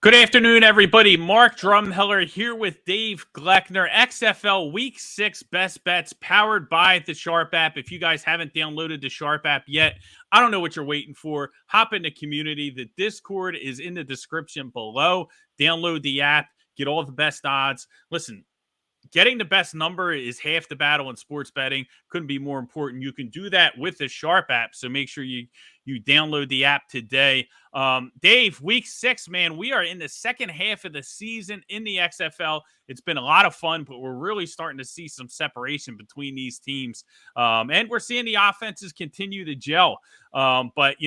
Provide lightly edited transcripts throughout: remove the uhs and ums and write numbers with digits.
Good afternoon, everybody. Mark Drumheller here with Dave Gleckner. XFL Week 6 Best Bets powered by the Sharp app. If you guys haven't downloaded the Sharp app yet, I don't know what you're waiting for. Hop in the community. The Discord is in the description below. Download the app. Get all the best odds. Listen, getting the best number is half the battle in sports betting. Couldn't be more important. You can do that with the Sharp app, so make sure you download the app today. Dave, week 6, man, we are in the second half of the season in the XFL. It's been a lot of fun, but we're really starting to see some separation between these teams. And we're seeing the offenses continue to gel. But,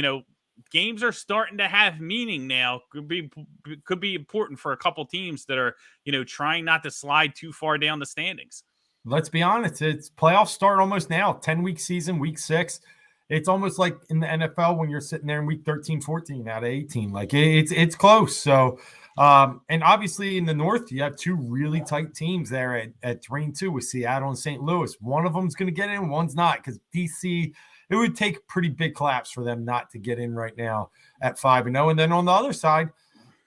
games are starting to have meaning now. Could be important for a couple teams that are, trying not to slide too far down the standings. Let's be honest. It's playoffs start almost now. 10-week season, week 6. It's almost like in the NFL when you're sitting there in week 13, 14 out of 18. Like it's close. So, and obviously in the North, you have two really tight teams there at 3-2 with Seattle and St. Louis. One of them is going to get in, one's not, because DC, it would take a pretty big collapse for them not to get in right now at 5-0. And then on the other side,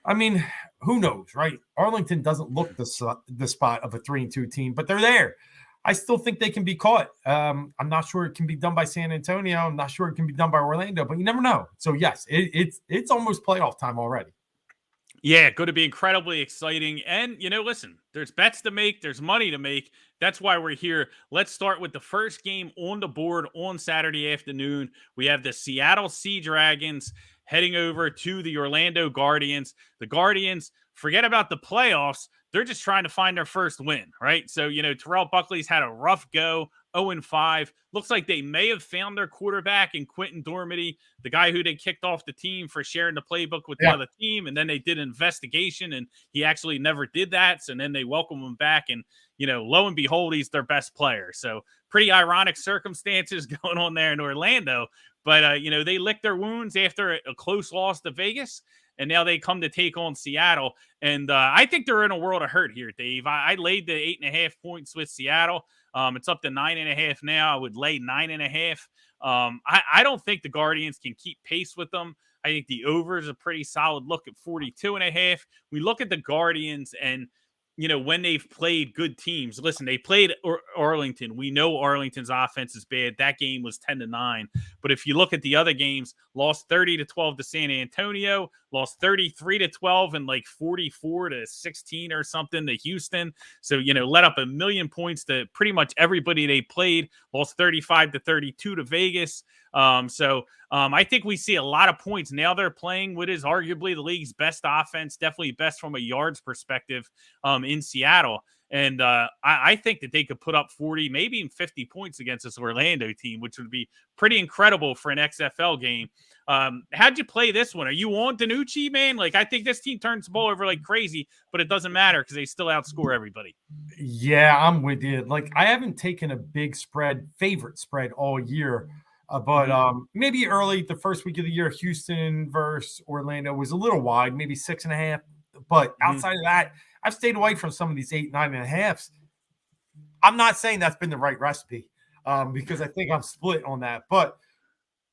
I mean, who knows, right? Arlington doesn't look the spot of a 3-2 team, but they're there. I still think they can be caught. I'm not sure it can be done by San Antonio. I'm not sure it can be done by Orlando, but you never know. So, yes, it's almost playoff time already. Yeah, going to be incredibly exciting. And, listen, there's bets to make. There's money to make. That's why we're here. Let's start with the first game on the board on Saturday afternoon. We have the Seattle Sea Dragons heading over to the Orlando Guardians. The Guardians, forget about the playoffs. They're just trying to find their first win, right? So, Terrell Buckley's had a rough go, 0-5. Looks like they may have found their quarterback in Quentin Dormady, the guy who they kicked off the team for sharing the playbook with the other team. And then they did an investigation, and he actually never did that. So then they welcome him back, and, lo and behold, he's their best player. So pretty ironic circumstances going on there in Orlando. But, they licked their wounds after a close loss to Vegas. And now they come to take on Seattle. And I think they're in a world of hurt here, Dave. I laid the 8.5 points with Seattle. It's up to 9.5 now. I would lay 9.5. I don't think the Guardians can keep pace with them. I think the over is a pretty solid look at 42.5. We look at the Guardians and, when they've played good teams. Listen, they played Arlington. We know Arlington's offense is bad. That game was 10-9. But if you look at the other games, lost 30-12 to San Antonio, lost 33-12 and like 44-16 or something to Houston. So, let up 1 million points to pretty much everybody they played, lost 35-32 to Vegas. I think we see a lot of points. Now they're playing what is arguably the league's best offense, definitely best from a yards perspective in Seattle. And I think that they could put up 40, maybe even 50 points against this Orlando team, which would be pretty incredible for an XFL game. How'd you play this one? Are you on Danucci, man? Like, I think this team turns the ball over like crazy, but it doesn't matter because they still outscore everybody. Yeah, I'm with you. Like, I haven't taken a big favorite spread all year. But maybe early, the first week of the year, Houston versus Orlando was a little wide, maybe 6.5. But outside of that, I've stayed away from some of these 8, 9.5s. I'm not saying that's been the right recipe because I think I'm split on that. But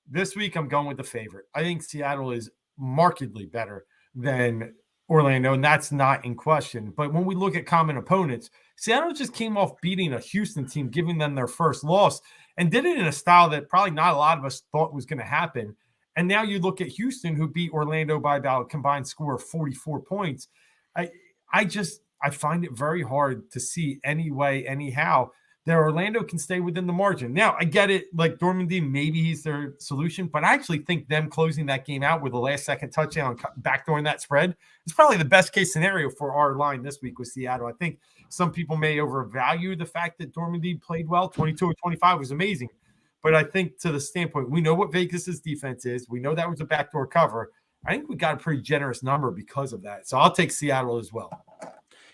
this week, I'm going with the favorite. I think Seattle is markedly better than Orlando, and that's not in question. But when we look at common opponents, Seattle just came off beating a Houston team, giving them their first loss, and did it in a style that probably not a lot of us thought was going to happen. And now you look at Houston, who beat Orlando by about a combined score of 44 points. I find it very hard to see any way, anyhow, that Orlando can stay within the margin. Now, I get it, like Dormady, maybe he's their solution, but I actually think them closing that game out with a last-second touchdown backdooring that spread is probably the best-case scenario for our line this week with Seattle. I think some people may overvalue the fact that Dormady played well. 22 or 25 was amazing. But I think to the standpoint, we know what Vegas's defense is. We know that was a backdoor cover. I think we got a pretty generous number because of that. So I'll take Seattle as well.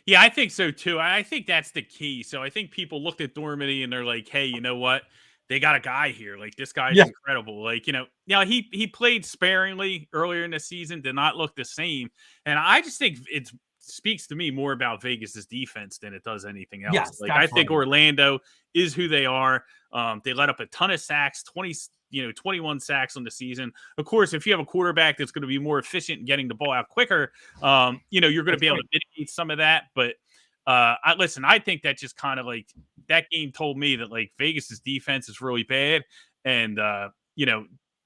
Yeah, I think so too. I think that's the key. So I think people looked at Dormady and they're like, hey, you know what? They got a guy here. Like, this guy's incredible. Like, he played sparingly earlier in the season, did not look the same. And I just think it's speaks to me more about Vegas's defense than it does anything else. Yes, Like, I that's think right. Orlando is who they are. They let up a ton of sacks, 21 sacks on the season. Of course, if you have a quarterback that's going to be more efficient in getting the ball out quicker, you're going to That's be able right. to mitigate some of that. But I think that just kind of like that game told me that like Vegas's defense is really bad, and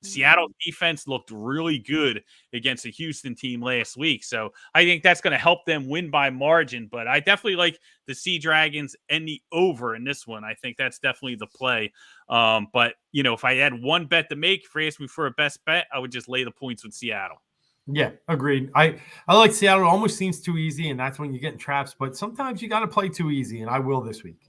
Seattle's defense looked really good against a Houston team last week. So I think that's going to help them win by margin. But I definitely like the Sea Dragons and the over in this one. I think that's definitely the play. But if I had one bet to make, if you asked me for a best bet, I would just lay the points with Seattle. Yeah, agreed. I like Seattle. It almost seems too easy, and that's when you get in traps. But sometimes you got to play too easy, and I will this week.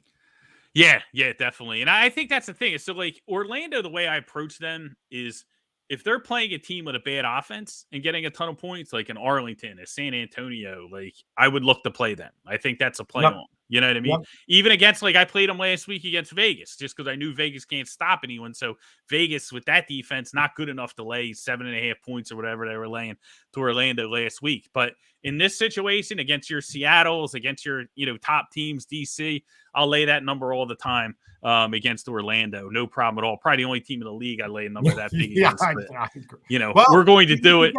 Yeah, definitely. And I think that's the thing. So, like, Orlando, the way I approach them is if they're playing a team with a bad offense and getting a ton of points, like in Arlington, a San Antonio, like, I would look to play them. I think that's a play Yep. on. You know what I mean? Yep. Even against, like, I played them last week against Vegas just because I knew Vegas can't stop anyone. So, Vegas with that defense, not good enough to lay 7.5 points or whatever they were laying to Orlando last week. But in this situation, against your Seattles, against your, top teams, DC, I'll lay that number all the time against Orlando. No problem at all. Probably the only team in the league I lay a number that big Yeah, against. But, I agree. we're going to do it.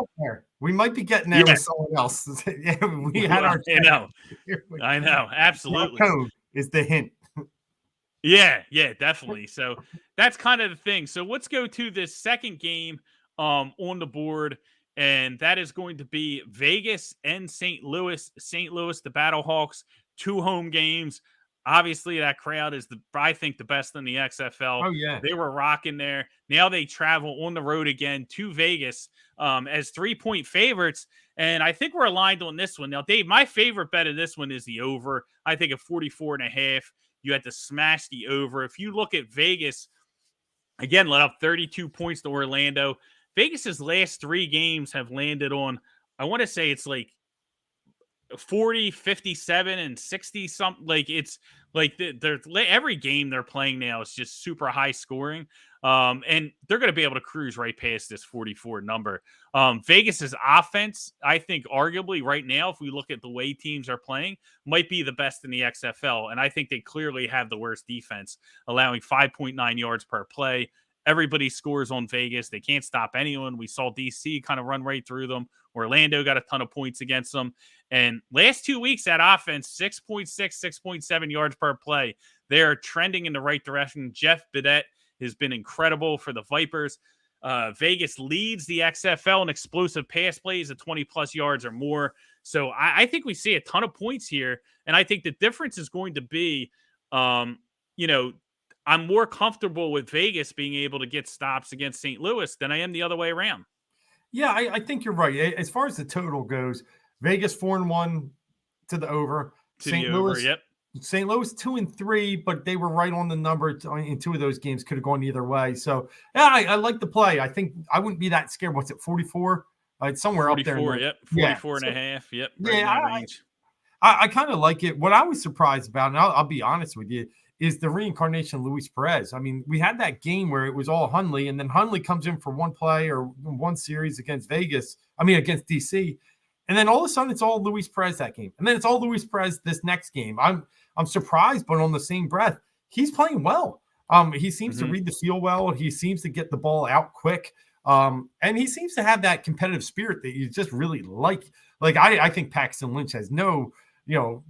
We might be getting there Yeah. with someone else. We had our. I know. Absolutely. Code is the hint. Yeah, definitely. So that's kind of the thing. So let's go to this second game on the board, and that is going to be Vegas and St. Louis. St. Louis, the Battlehawks, 2 home games. Obviously, that crowd is I think the best in the XFL. Oh yeah, they were rocking there. Now they travel on the road again to Vegas as 3-point favorites. And I think we're aligned on this one. Now, Dave, my favorite bet in this one is the over. I think at 44.5, you had to smash the over. If you look at Vegas, again, let up 32 points to Orlando. Vegas's last 3 games have landed on, I want to say it's like 40, 57, and 60 something. Like it's like they're every game they're playing now is just super high scoring. And they're going to be able to cruise right past this 44 number. Vegas's offense, I think, arguably right now, if we look at the way teams are playing, might be the best in the XFL. And I think they clearly have the worst defense, allowing 5.9 yards per play. Everybody scores on Vegas. They can't stop anyone. We saw DC kind of run right through them. Orlando got a ton of points against them. And last 2 weeks, that offense, 6.6, 6.7 yards per play. They're trending in the right direction. Jeff Bidette has been incredible for the Vipers. Vegas leads the XFL in explosive pass plays at 20-plus yards or more. So I think we see a ton of points here. And I think the difference is going to be, I'm more comfortable with Vegas being able to get stops against St. Louis than I am the other way around. Yeah, I think you're right. As far as the total goes, Vegas 4-1 to the over. St. Louis, yep. St. Louis 2-3, but they were right on the number in 2 of those games. Could have gone either way. So yeah, I like the play. I think I wouldn't be that scared. What's it, 44? It's somewhere 44, up there. Yep, 44 and a half. Yep, right in that range. I kind of like it. What I was surprised about, and I'll be honest with you, is the reincarnation of Luis Perez. I mean, we had that game where it was all Hundley, and then Hundley comes in for one play or one series against against DC. And then all of a sudden, it's all Luis Perez that game. And then it's all Luis Perez this next game. I'm surprised, but on the same breath, he's playing well. He seems to read the field well. He seems to get the ball out quick. And he seems to have that competitive spirit that you just really like. Like, I think Paxton Lynch has no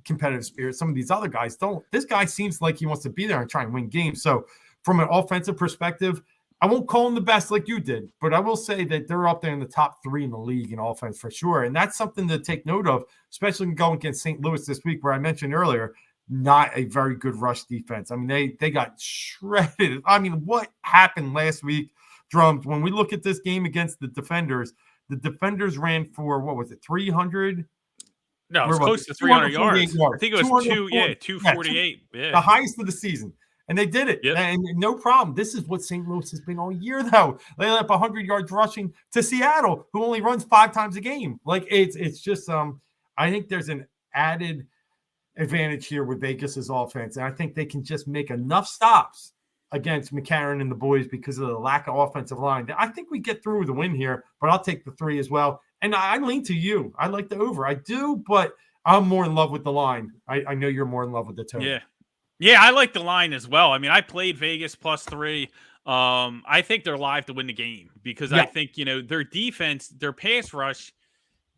competitive spirit. Some of these other guys don't. This guy seems like he wants to be there and try and win games. So from an offensive perspective, I won't call him the best like you did, but I will say that they're up there in the top 3 in the league in offense for sure. And that's something to take note of, especially going against St. Louis this week, where I mentioned earlier, not a very good rush defense. I mean, they got shredded. I mean, what happened last week, Drums? When we look at this game against the Defenders ran for, what was it, 300? No, it's close to 300 yards. I think it was 248. Yeah. The highest of the season. And they did it. Yep. And no problem. This is what St. Louis has been all year, though. They let up 100 yards rushing to Seattle, who only runs 5 times a game. Like, it's just I think there's an added advantage here with Vegas's offense. And I think they can just make enough stops against McCarron and the boys because of the lack of offensive line. I think we get through with the win here, but I'll take the 3 as well. And I lean to you. I like the over. I do, but I'm more in love with the line. I know you're more in love with the total. Yeah. Yeah, I like the line as well. I mean, I played Vegas +3. I think they're live to win the game because I Yeah. think, their defense, their pass rush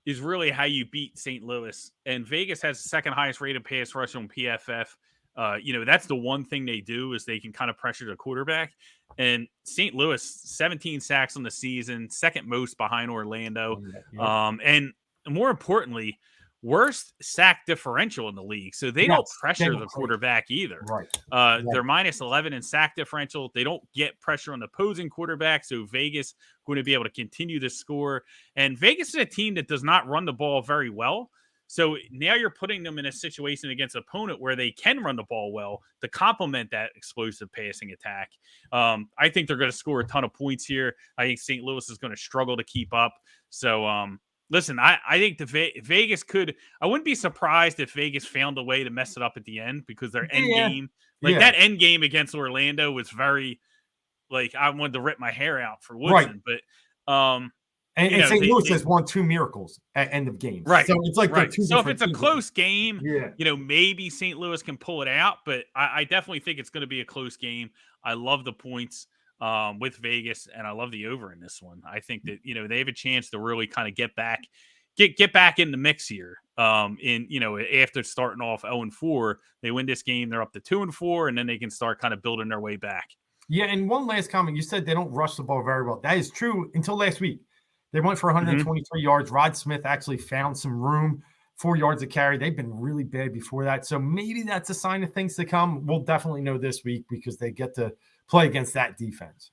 is really how you beat St. Louis. And Vegas has the second highest rated pass rush on PFF. That's the one thing they do is they can kind of pressure the quarterback. And St. Louis, 17 sacks on the season, second most behind Orlando. Yep. And more importantly, worst sack differential in the league. So they don't Yes, pressure the quarterback either. Right. They're -11 in sack differential. They don't get pressure on the opposing quarterback. So Vegas going to be able to continue to score. And Vegas is a team that does not run the ball very well. So now you're putting them in a situation against an opponent where they can run the ball well to complement that explosive passing attack. I think they're going to score a ton of points here. I think St. Louis is going to struggle to keep up. So, listen, I think Vegas could. I wouldn't be surprised if Vegas found a way to mess it up at the end because their end game, that end game against Orlando was very, I wanted to rip my hair out for Woodson. Right. But and St. Louis has won 2 miracles at end of games. Right. So it's like right. two So if it's a teams. close game, Yeah. maybe St. Louis can pull it out. But I definitely think it's going to be a close game. I love the points with Vegas, and I love the over in this one. I think that they have a chance to really kind of get back in the mix here. After starting off 0-4, they win this game, they're up to 2-4, and then they can start kind of building their way back. Yeah, and one last comment. You said they don't rush the ball very well. That is true until last week. They went for 123 yards. Rod Smith actually found some room, 4 yards of carry. They've been really bad before that. So maybe that's a sign of things to come. We'll definitely know this week because they get to play against that defense.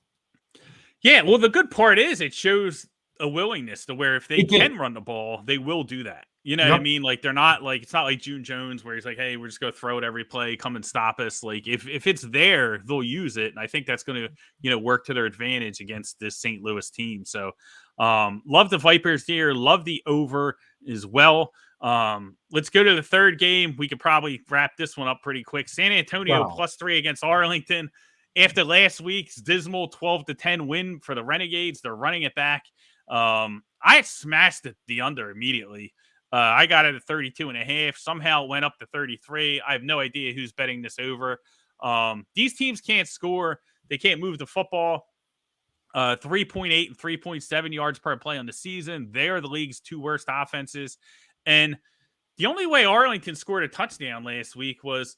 Yeah, well, the good part is it shows a willingness to where if they can run the ball, they will do that. You know what I mean? They're not it's not like June Jones where he's like, hey, we're just going to throw it every play, come and stop us. If it's there, they'll use it. And I think that's going to, work to their advantage against this St. Louis team. So love the Vipers here. Love the over as well. Let's go to the third game. We could probably wrap this one up pretty quick. San Antonio +3 against Arlington. After last week's dismal 12-10 win for the Renegades, they're running it back. I smashed the under immediately. I got it at 32.5. Somehow it went up to 33. I have no idea who's betting this over. These teams can't score. They can't move the football. 3.8 and 3.7 yards per play on the season. They are the league's 2 worst offenses. And the only way Arlington scored a touchdown last week was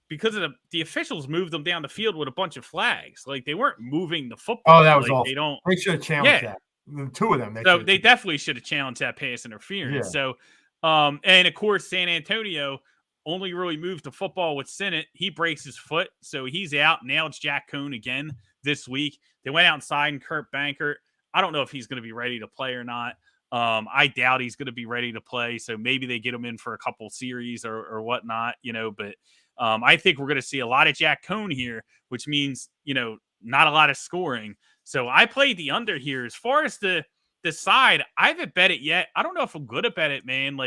because of the officials moved them down the field with a bunch of flags. They weren't moving the football. Oh, that was awful. They should have challenged that. The 2 of them. They definitely should have challenged that pass interference. Yeah. So, and of course, San Antonio only really moved the football with Sinnott. He breaks his foot, so he's out. Now it's Jack Cohn again this week. They went outside and Kurt Bankert. I don't know if he's going to be ready to play or not. I doubt he's going to be ready to play. So maybe they get him in for a couple series or whatnot, but I think we're going to see a lot of Jack Cohn here, which means, not a lot of scoring. So I played the under here. As far as the side, I haven't bet it yet. I don't know if I'm good at bet it, man.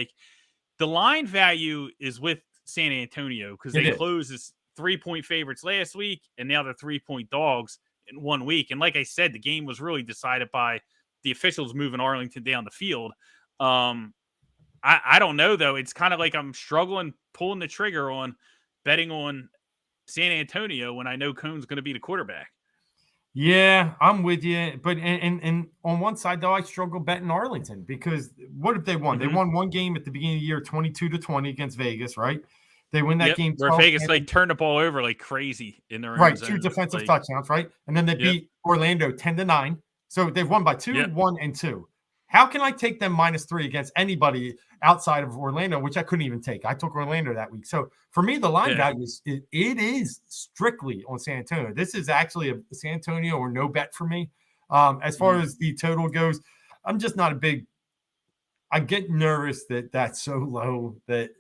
The line value is with San Antonio because they closed as 3-point favorites last week, and now they're 3-point dogs in 1 week. And like I said, the game was really decided by the officials moving Arlington down the field. I don't know, though. It's kind of like I'm struggling pulling the trigger on betting on San Antonio when I know Cohn's going to be the quarterback. Yeah, I'm with you. But and on one side, though, I struggle betting Arlington because what if they won? They won one game at the beginning of the year, 22-20 against Vegas, right? They win that game. Where Vegas turned the ball over like crazy in their own zone. 2 defensive touchdowns, right? And then they beat Orlando 10-9. So they've won by 2, 1, and 2. How can I take them -3 against anybody outside of Orlando, which I couldn't even take? I took Orlando that week. So for me, the line value it is strictly on San Antonio. This is actually a San Antonio or no bet for me. As far as the total goes, I'm just not a big – I get nervous that that's so low that,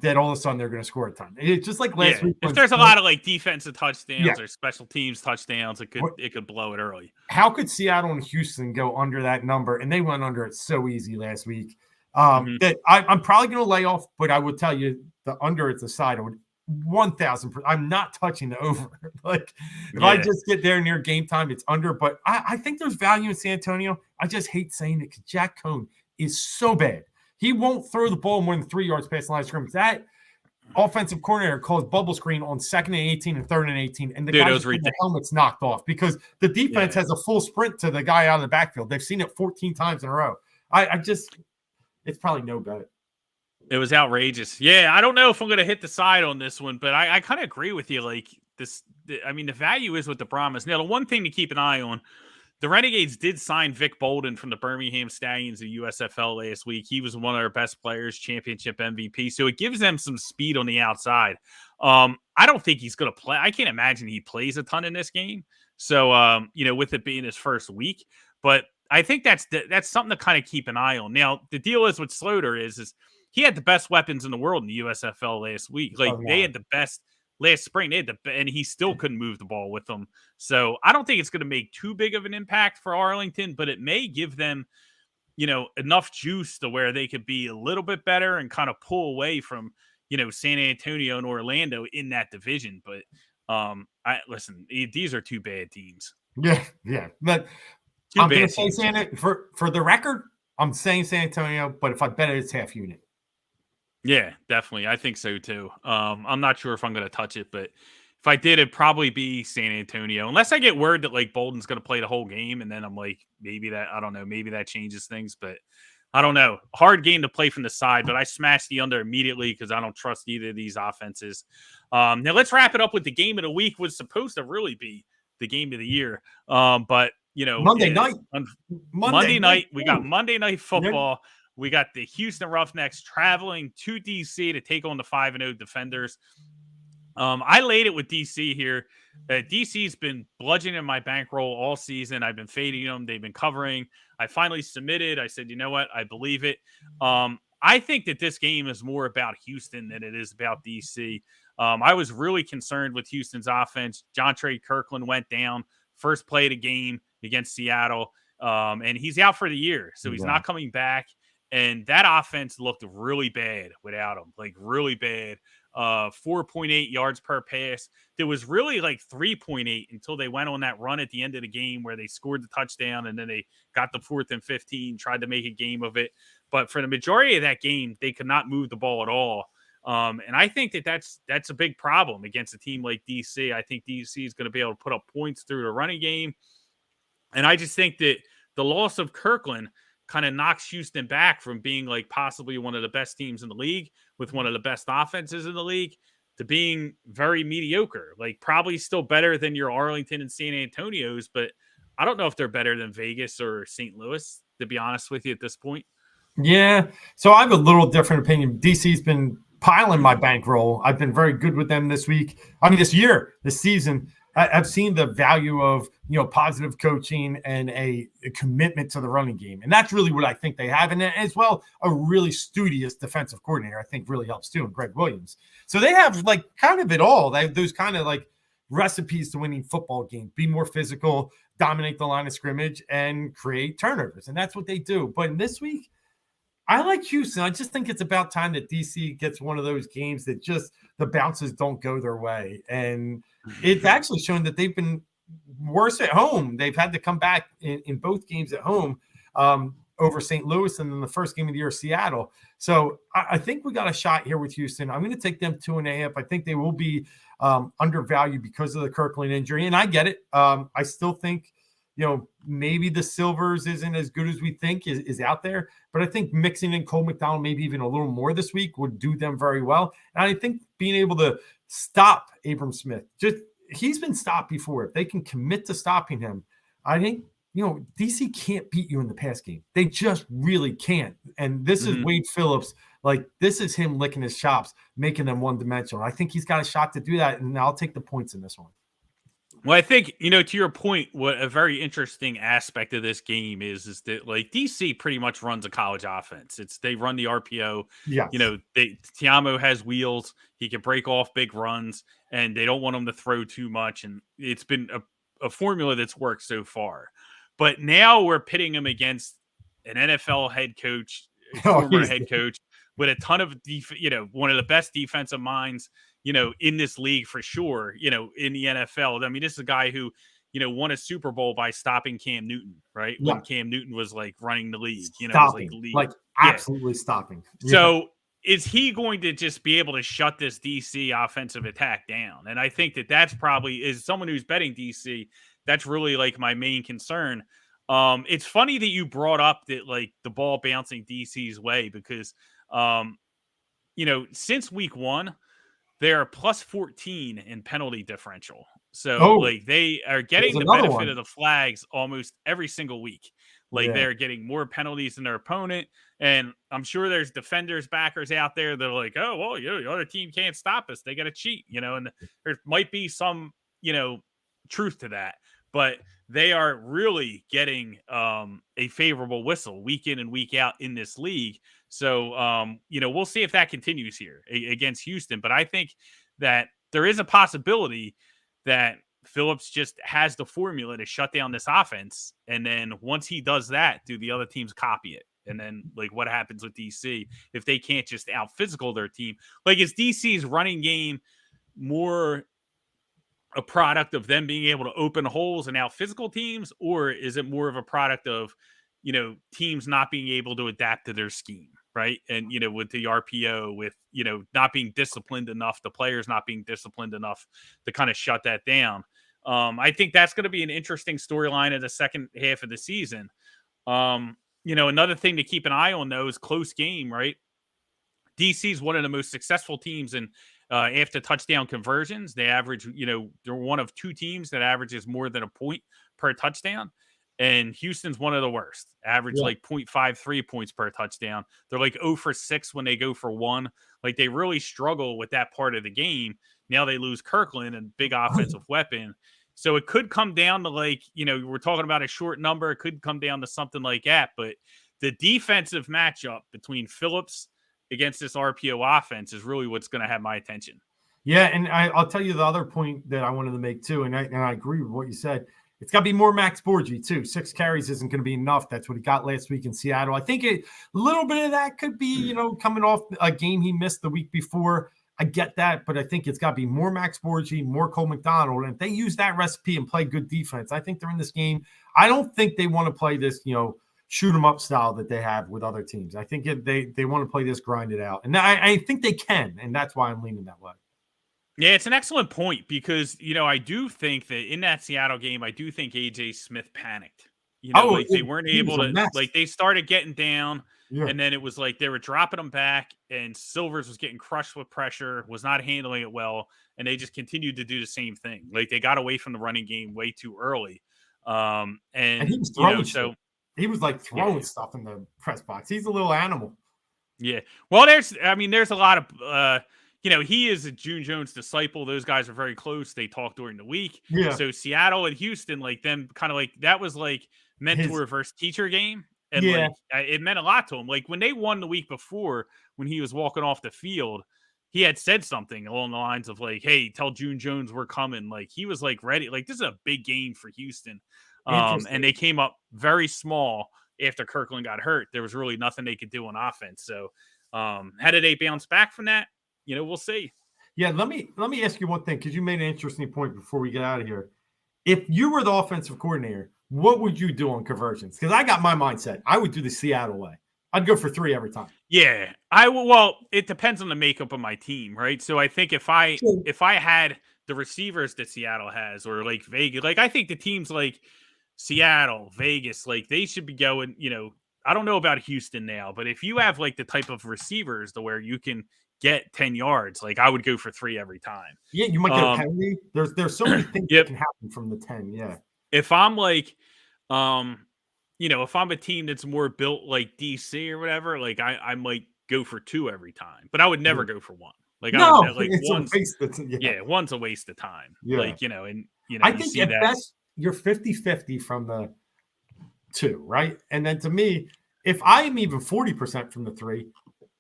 that all of a sudden they're going to score a ton. It's just like last week. If there's a lot of defensive touchdowns or special teams touchdowns, it could blow it early. How could Seattle and Houston go under that number? And they went under it so easy last week. That I'm probably going to lay off, but I would tell you the under at the side. I would 1,000%. I'm not touching the over. If I just get there near game time, it's under. But I think there's value in San Antonio. I just hate saying it because Jack Cohn is so bad. He won't throw the ball more than 3 yards past the line of scrimmage. That offensive coordinator calls bubble screen on 2nd and 18 and 3rd and 18, and the guys with their helmets knocked off because the defense has a full sprint to the guy out of the backfield. They've seen it 14 times in a row. It's probably no bet. It was outrageous. Yeah, I don't know if I'm going to hit the side on this one, but I kind of agree with you. Like this, I mean, the value is with the Brahmas. Now, the one thing to keep an eye on, the Renegades did sign Vic Bolden from the Birmingham Stallions of USFL last week. He was one of their best players, championship MVP. So it gives them some speed on the outside. I don't think he's going to play. I can't imagine he plays a ton in this game. So, with it being his first week, but I think that's something to kind of keep an eye on. Now, the deal is with Sloter is he had the best weapons in the world in the USFL last week. Like they had the best last spring. They had and he still couldn't move the ball with them. So I don't think it's going to make too big of an impact for Arlington, but it may give them, enough juice to where they could be a little bit better and kind of pull away from, San Antonio and Orlando in that division. But these are two bad teams. Yeah. But I'm going to say San Antonio for the record. I'm saying San Antonio, but if I bet it, it's half unit. Yeah, definitely. I think so too. I'm not sure if I'm going to touch it, but if I did, it'd probably be San Antonio, unless I get word that like Bolden's going to play the whole game, and then I'm like, maybe that changes things, but I don't know. Hard game to play from the side, but I smashed the under immediately because I don't trust either of these offenses. Now let's wrap it up with the game of the week. Was supposed to really be the game of the year, but Monday night. Monday night. We got Monday Night Football. We got the Houston Roughnecks traveling to DC to take on the 5-0 Defenders. I laid it with DC here. DC's been bludgeoning my bankroll all season. I've been fading them. They've been covering. I finally submitted. I said, you know what? I believe it. I think that this game is more about Houston than it is about DC. I was really concerned with Houston's offense. John Trey Kirkland went down first play of the game against Seattle, and he's out for the year, so he's not coming back. And that offense looked really bad without him, like really bad. 4.8 yards per pass. There was really like 3.8 until they went on that run at the end of the game where they scored the touchdown and then they got the 4th and 15, tried to make a game of it. But for the majority of that game, they could not move the ball at all. And I think that's a big problem against a team like DC. I think DC is going to be able to put up points through the running game. And I just think that the loss of Kirkland kind of knocks Houston back from being like possibly one of the best teams in the league with one of the best offenses in the league to being very mediocre, like probably still better than your Arlington and San Antonio's, but I don't know if they're better than Vegas or St. Louis, to be honest with you at this point. Yeah. So I have a little different opinion. DC's been piling my bankroll. I've been very good with them this season. I've seen the value of, positive coaching and a commitment to the running game. And that's really what I think they have. And as well, a really studious defensive coordinator, I think really helps too, and Greg Williams. So they have like kind of it all. They have those kind of like recipes to winning football games, be more physical, dominate the line of scrimmage, and create turnovers. And that's what they do. But in this week, I like Houston. I just think it's about time that DC gets one of those games that just the bounces don't go their way. And it's actually shown that they've been worse at home. They've had to come back in both games at home over St. Louis and then the first game of the year, Seattle. So I think we got a shot here with Houston. I'm going to take them 2.5. I think they will be undervalued because of the Kirkland injury. And I get it. I still think, maybe the Silvers isn't as good as we think is out there. But I think mixing in Cole McDonald, maybe even a little more this week, would do them very well. And I think being able to stop Abram Smith, he's been stopped before. If they can commit to stopping him, I think, DC can't beat you in the pass game. They just really can't. And this is Wade Phillips. Like, this is him licking his chops, making them one-dimensional. I think he's got a shot to do that, and I'll take the points in this one. Well, I think, to your point, what a very interesting aspect of this game is that like DC pretty much runs a college offense. They run the RPO. Yeah. Tiamo has wheels. He can break off big runs, and they don't want him to throw too much. And it's been a formula that's worked so far. But now we're pitting him against an NFL head coach, former head coach, with a ton of, one of the best defensive minds, in this league for sure, in the NFL. I mean, this is a guy who won a Super Bowl by stopping Cam Newton, right? Yeah. When Cam Newton was like running the league, was like Stopping, league. like Yeah. absolutely stopping. Yeah. So is he going to just be able to shut this DC offensive attack down? And I think that's probably, is someone who's betting DC, that's really like my main concern. It's funny that you brought up that like the ball bouncing DC's way because, since week 1, they're plus 14 in penalty differential. So like they are getting the benefit of the flags almost every single week. Like they're getting more penalties than their opponent. And I'm sure there's defenders, backers out there that are like, oh, well, the other team can't stop us. They got to cheat, and there might be some, truth to that. But they are really getting a favorable whistle week in and week out in this league. So, we'll see if that continues here against Houston. But I think that there is a possibility that Phillips just has the formula to shut down this offense. And then once he does that, do the other teams copy it? And then, like, what happens with DC if they can't just out physical their team? Like, is DC's running game more a product of them being able to open holes and out physical teams, or is it more of a product of, teams not being able to adapt to their scheme, right? And, with the RPO, with, not being disciplined enough, the players not being disciplined enough to kind of shut that down. I think that's going to be an interesting storyline in the second half of the season. Another thing to keep an eye on, though, is close game, right? DC is one of the most successful teams in after touchdown conversions. They average, they're one of 2 teams that averages more than a point per touchdown. And Houston's one of the worst, average like 0.53 points per touchdown. They're like 0 for 6 when they go for 1. Like they really struggle with that part of the game. Now they lose Kirkland, a big offensive weapon. So it could come down to like, we're talking about a short number. It could come down to something like that. But the defensive matchup between Phillips against this RPO offense is really what's going to have my attention. Yeah, and I'll tell you the other point that I wanted to make too, and I agree with what you said. It's got to be more Max Borgi too. 6 carries isn't going to be enough. That's what he got last week in Seattle. I think a little bit of that could be, coming off a game he missed the week before. I get that, but I think it's got to be more Max Borgi, more Cole McDonald. And if they use that recipe and play good defense, I think they're in this game. I don't think they want to play this, shoot 'em up style that they have with other teams. I think they want to play this, grind it out. And I think they can, and that's why I'm leaning that way. Yeah, it's an excellent point because, I do think that in that Seattle game, I do think A.J. Smith panicked. They weren't able to, like they started getting down and then it was like they were dropping them back and Silvers was getting crushed with pressure, was not handling it well, and they just continued to do the same thing. Like they got away from the running game way too early. And he was throwing he was like throwing stuff in the press box. He's a little animal. Yeah. Well, there's a lot of he is a June Jones disciple. Those guys are very close. They talk during the week. Yeah. So Seattle and Houston, like them, kind of like that was like mentor versus teacher game, and like it meant a lot to him. Like when they won the week before, when he was walking off the field, he had said something along the lines of like, "Hey, tell June Jones we're coming." Like he was like ready. Like this is a big game for Houston, and they came up very small after Kirkland got hurt. There was really nothing they could do on offense. So how did they bounce back from that? We'll see. Yeah, let me ask you one thing, because you made an interesting point before we get out of here. If you were the offensive coordinator, what would you do on conversions? Because I got my mindset. I would do the Seattle way. I'd go for 3 every time. Yeah, I will. Well, it depends on the makeup of my team, right? So I think if I had the receivers that Seattle has, or like Vegas, like I think the teams like Seattle, Vegas, like they should be going. I don't know about Houston now, but if you have like the type of receivers to where you can get 10 yards, like I would go for 3 every time. Yeah, you might get a penalty. There's so many things that can happen from the 10. Yeah. If I'm like, if I'm a team that's more built like DC or whatever, like I might go for 2 every time, but I would never go for 1. Like one's a waste of time. Yeah. Like, I think at best you're 50-50 from the 2, right? And then to me, if I am even 40% from the 3,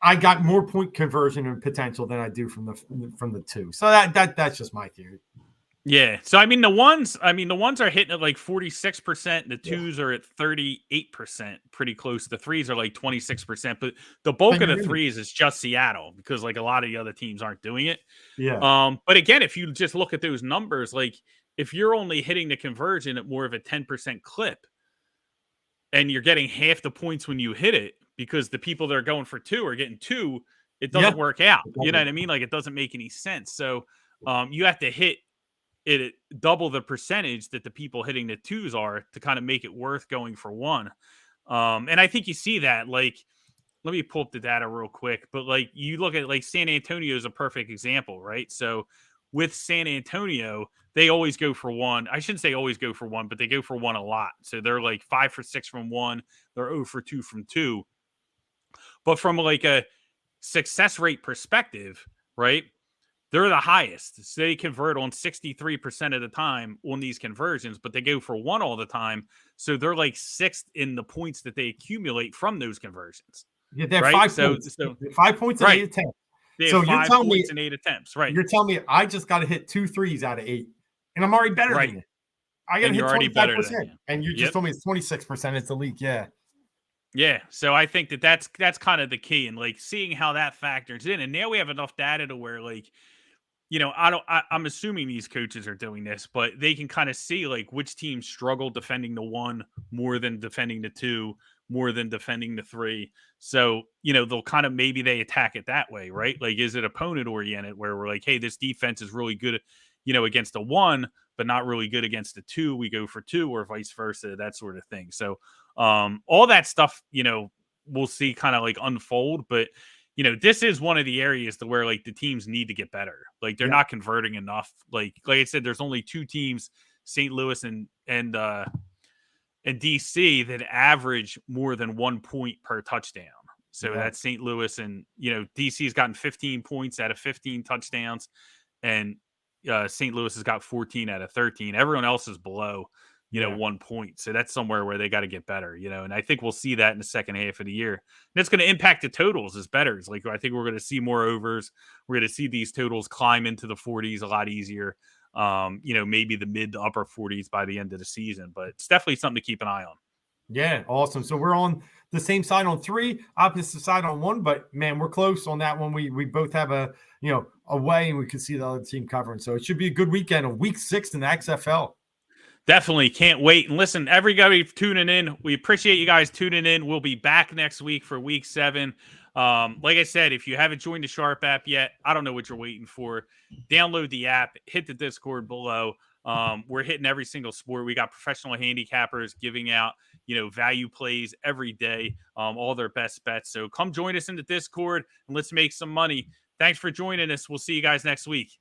I got more point conversion and potential than I do from the 2. So that's just my theory. Yeah. So the ones are hitting at like 46%. The 2s are at 38%, pretty close. The 3s are like 26%. But the bulk of the 3s is just Seattle, because like a lot of the other teams aren't doing it. Yeah. But again, if you just look at those numbers, like if you're only hitting the conversion at more of a 10% clip and you're getting half the points when you hit it because the people that are going for 2 are getting 2, it Yeah. doesn't work out. You know what I mean? Like, it doesn't make any sense. So you have to hit it at double the percentage that the people hitting the 2s are to kind of make it worth going for 1. And I think you see that, like, let me pull up the data real quick, but like you look at like San Antonio is a perfect example, right? So with San Antonio, they always go for 1. I shouldn't say always go for 1, but they go for 1 a lot. So they're like 5 for 6 from 1, they're 0 for 2 from 2. But from like a success rate perspective, right? They're the highest. So they convert on 63% of the time on these conversions, but they go for 1 all the time. So they're like 6th in the points that they accumulate from those conversions. Yeah, they have Right? 5 So, points. 5 points in right. 8 attempts. They So have you're 5 telling me points in 8 attempts. Right. you're telling me I just got to hit 2 threes out of 8, and I'm already better Right. than you. I got to And hit you're already better than 25%, you. and you just Yep. told me it's 26%. It's elite. Yeah. Yeah. So I think that that's kind of the key, and like seeing how that factors in. And now we have enough data to where, like, you know, I'm assuming these coaches are doing this, but they can kind of see like which teams struggle defending the 1 more than defending the 2, more than defending the 3. So, you know, they'll kind of, maybe they attack it that way, right? Like, is it opponent oriented where we're like, hey, this defense is really good, you know, against a 1, but not really good against a 2. We go for 2, or vice versa, that sort of thing. So, all that stuff, you know, we'll see kind of like unfold, but you know, this is one of the areas to where like the teams need to get better. Like, they're Yeah. not converting enough. Like I said, there's only 2 teams, St. Louis and DC, that average more than 1 point per touchdown. So Yeah. that's St. Louis, and you know, DC's gotten 15 points out of 15 touchdowns, and St. Louis has got 14 out of 13. Everyone else is below, you know, Yeah. 1 point. So that's somewhere where they got to get better, you know. And I think we'll see that in the second half of the year. And it's going to impact the totals as bettors. Like, I think we're going to see more overs. We're going to see these totals climb into the 40s a lot easier. You know, maybe the mid to upper 40s by the end of the season. But it's definitely something to keep an eye on. Yeah, awesome. So we're on the same side on 3, opposite side on 1, but man, we're close on that one. We both have a away, and we can see the other team covering. So it should be a good weekend of week 6 in the XFL. Definitely can't wait. And listen, everybody tuning in, we appreciate you guys tuning in. We'll be back next week for week 7. Like I said, if you haven't joined the Sharp app yet, I don't know what you're waiting for. Download the app, hit the Discord below. We're hitting every single sport. We got professional handicappers giving out, you know, value plays every day, all their best bets. So come join us in the Discord and let's make some money. Thanks for joining us. We'll see you guys next week.